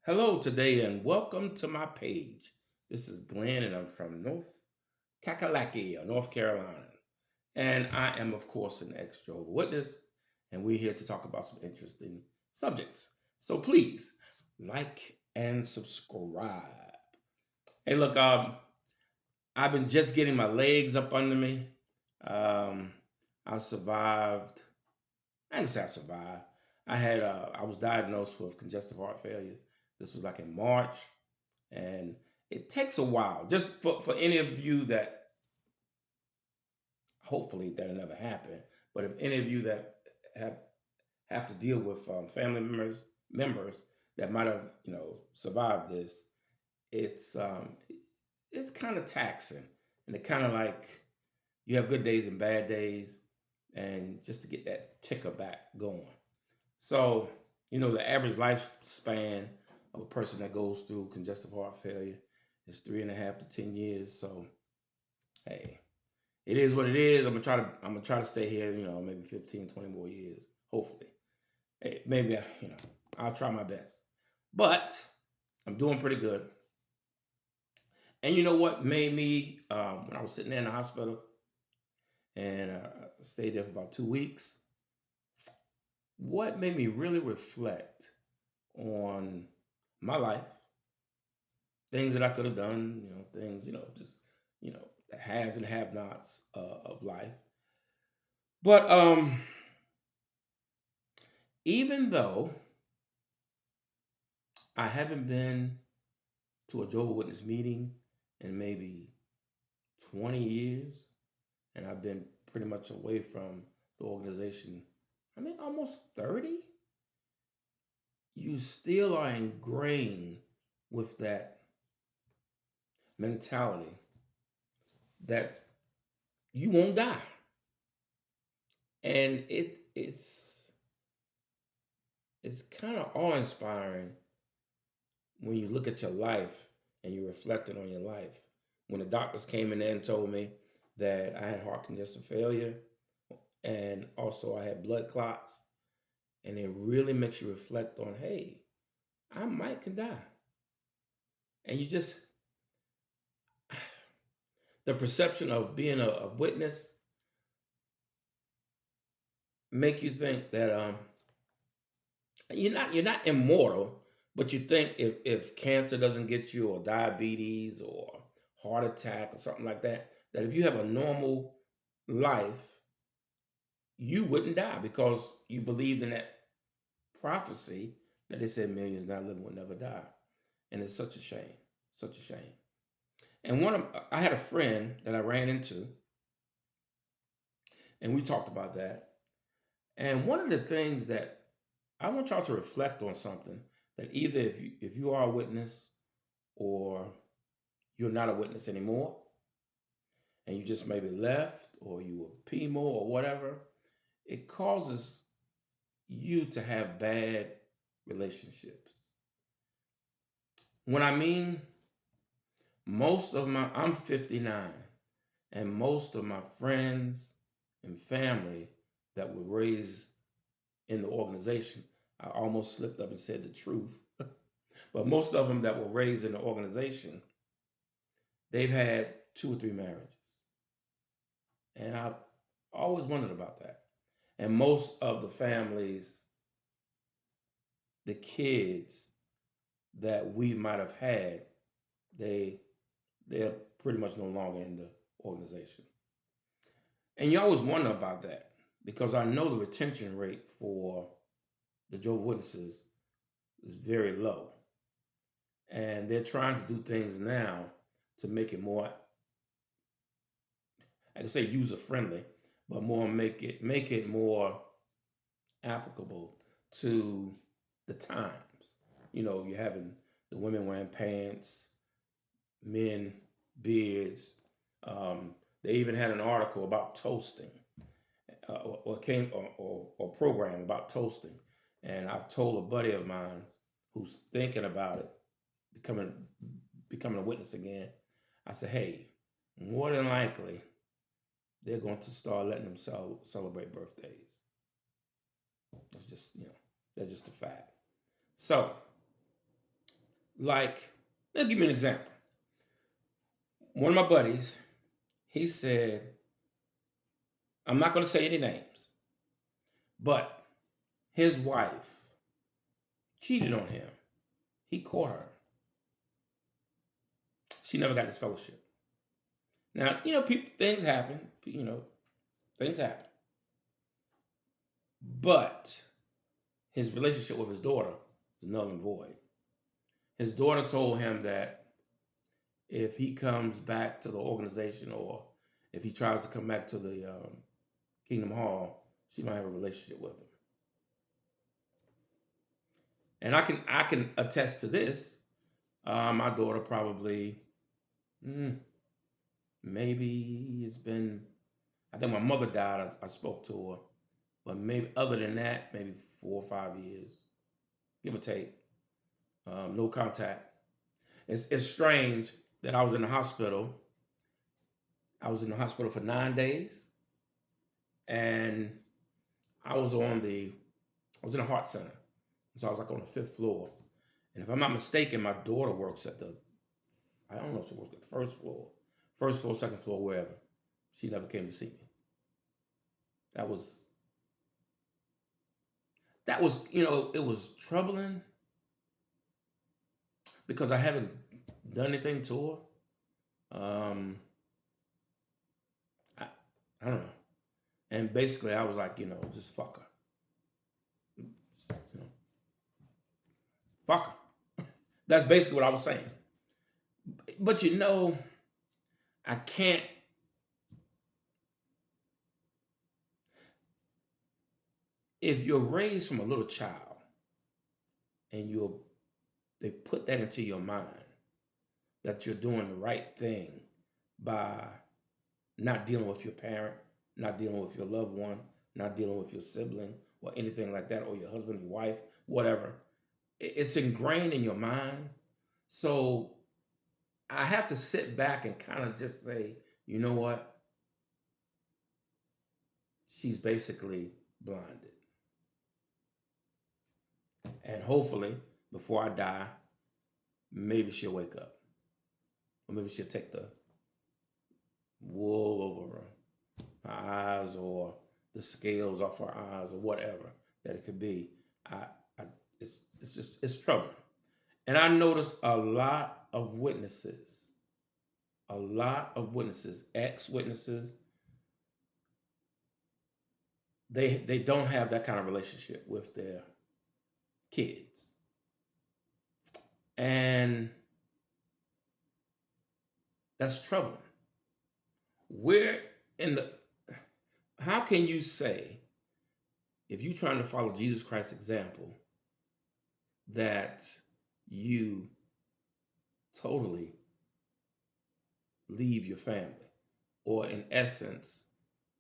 Hello today and welcome to my page. This is Glenn and I'm from North Kakalaki, North Carolina. And I am, of course, an ex-Jehovah Witness, and we're here to talk about some interesting subjects. So please like and subscribe. Hey, look, I've been just getting my legs up under me. Um, I survived. I didn't say I survived. I was diagnosed with congestive heart failure. This was like in March, and it takes a while. Just for any of you that hopefully that'll never happen, but if any of you that have have to deal with family members that might have survived this, it's um, it's kind of taxing, and it kind of like you have good days and bad days, and just to get that ticker back going. So, the average lifespan of a person that goes through congestive heart failure is 3.5 to 10 years. So, hey, it is what it is. I'm gonna try to stay here, maybe 15, 20 more years, hopefully. Hey, maybe I'll try my best. But I'm doing pretty good. And you know what made me when I was sitting there in the hospital and stayed there for about 2 weeks, what made me really reflect on my life, things that I could have done, things, just, the haves and have nots of life. But even though I haven't been to a Jehovah Witness meeting in maybe 20 years, and I've been pretty much away from the organization, almost 30, you still are ingrained with that mentality that you won't die. And it's kind of awe-inspiring when you look at your life and you're reflecting on your life. When the doctors came in there and told me that I had heart congestive failure and also I had blood clots, and it really makes you reflect on, hey, I might could die. And you just the perception of being a witness make you think that you're not immortal, but you think if cancer doesn't get you, or diabetes, or heart attack, or something like that, that if you have a normal life, you wouldn't die because you believed in that prophecy that they said millions not living would never die. And it's such a shame, such a shame. And I had a friend that I ran into, and we talked about that. And one of the things that I want y'all to reflect on something, that either if you are a witness or you're not a witness anymore, and you just maybe left or you were PMO or whatever, it causes you to have bad relationships. When I mean I'm 59, and most of my friends and family that were raised in the organization, I almost slipped up and said the truth, but most of them that were raised in the organization, they've had 2 or 3 marriages. And I've always wondered about that. And most of the families, the kids that we might have had, they they're pretty much no longer in the organization. And you always wonder about that because I know the retention rate for the Jehovah's Witnesses is very low. And they're trying to do things now to make it more, I can say user friendly, but more make it more applicable to the times. You're having the women wearing pants, men beards. They even had an article about toasting, or program about toasting. And I told a buddy of mine who's thinking about it, becoming becoming a witness again. I said, hey, more than likely they're going to start letting them celebrate birthdays. That's just that's just a fact. So Like, let's give me an example. One of my buddies, he said, I'm not going to say any names, but his wife cheated on him. He caught her. She never got this fellowship. Now, people, things happen. Things happen. But his relationship with his daughter is null and void. His daughter told him that if he comes back to the organization, or if he tries to come back to the Kingdom Hall, she might have a relationship with him. And I can attest to this. My daughter probably, maybe it's been, I think my mother died, I spoke to her, but maybe other than that, maybe 4 or 5 years, give or take. No contact. It's strange that I was in the hospital. I was in the hospital for 9 days, and I was in a heart center. So I was like on the 5th floor. And if I'm not mistaken, my daughter works at I don't know if she works at the first floor, 2nd floor, wherever. She never came to see me. That was, it was troubling because I haven't done anything to her. I don't know. And basically I was like, just fuck her. Fuck her. That's basically what I was saying. But I can't. If you're raised from a little child and they put that into your mind that you're doing the right thing by not dealing with your parent, not dealing with your loved one, not dealing with your sibling or anything like that, or your husband, your wife, whatever. It's ingrained in your mind. So I have to sit back and kind of just say, you know what? She's basically blinded. And hopefully, before I die, maybe she'll wake up. Or maybe she'll take the wool over her eyes, or the scales off her eyes, or whatever that it could be. It's troubling. And I noticed a lot of witnesses, ex-witnesses, they don't have that kind of relationship with their kids. And that's troubling. How can you say, if you're trying to follow Jesus Christ's example, that you totally leave your family, or in essence,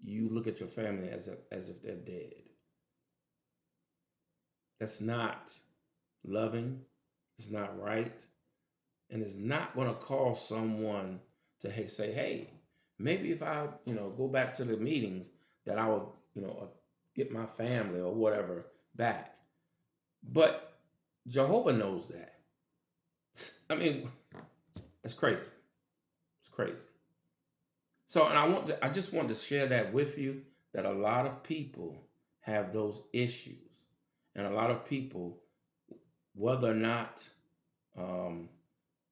you look at your family as if they're dead? That's not loving. It's not right. And it's not going to cause someone to say, hey, maybe if I, go back to the meetings, that I will, get my family or whatever back. But Jehovah knows that. I mean, it's crazy. It's crazy. So, and I just wanted to share that with you, that a lot of people have those issues. And a lot of people, whether or not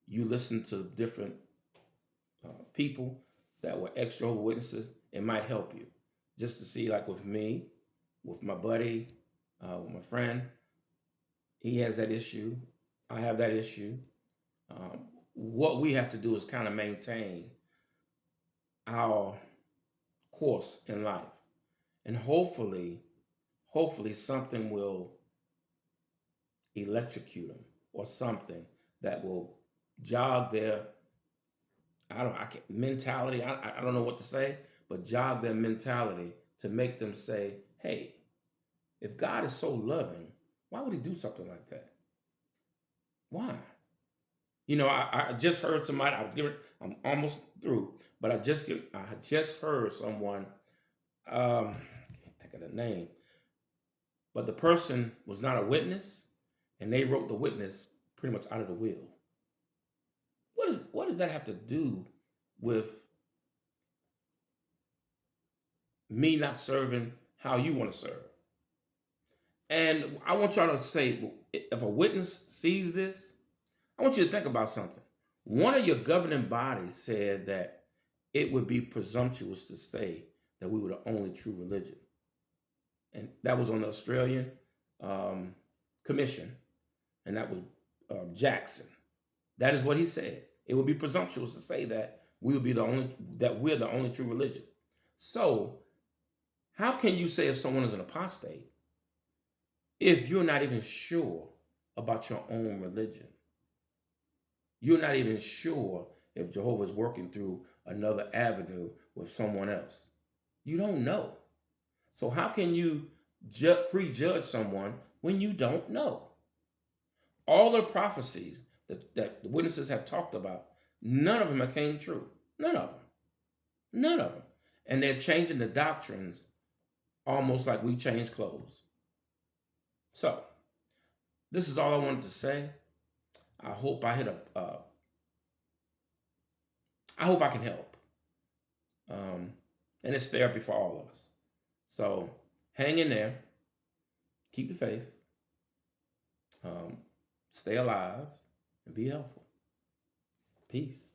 you listen to different people that were ex-Jehovah Witnesses, it might help you. Just to see, like with me, with my buddy, with my friend, he has that issue. I have that issue. What we have to do is kind of maintain our course in life. And hopefully something will electrocute them, or something that will jog their, mentality. I don't know what to say, but jog their mentality to make them say, hey, if God is so loving, why would he do something like that? Why? I just heard somebody, I'm almost through, but I just heard someone, I can't think of the name, but the person was not a witness, and they wrote the witness pretty much out of the will. What does that have to do with me not serving how you want to serve? And I want y'all to say, if a witness sees this, I want you to think about something. One of your governing bodies said that it would be presumptuous to say that we were the only true religion. And that was on the Australian Commission, and that was Jackson. That is what he said. It would be presumptuous to say that we're the only true religion. So, how can you say if someone is an apostate if you're not even sure about your own religion? You're not even sure if Jehovah is working through another avenue with someone else. You don't know. So how can you prejudge someone when you don't know? All the prophecies that the witnesses have talked about, none of them have came true. None of them. None of them. And they're changing the doctrines almost like we change clothes. So, this is all I wanted to say. I hope I hope I can help. And it's therapy for all of us. So, hang in there. Keep the faith. Stay alive and be helpful. Peace.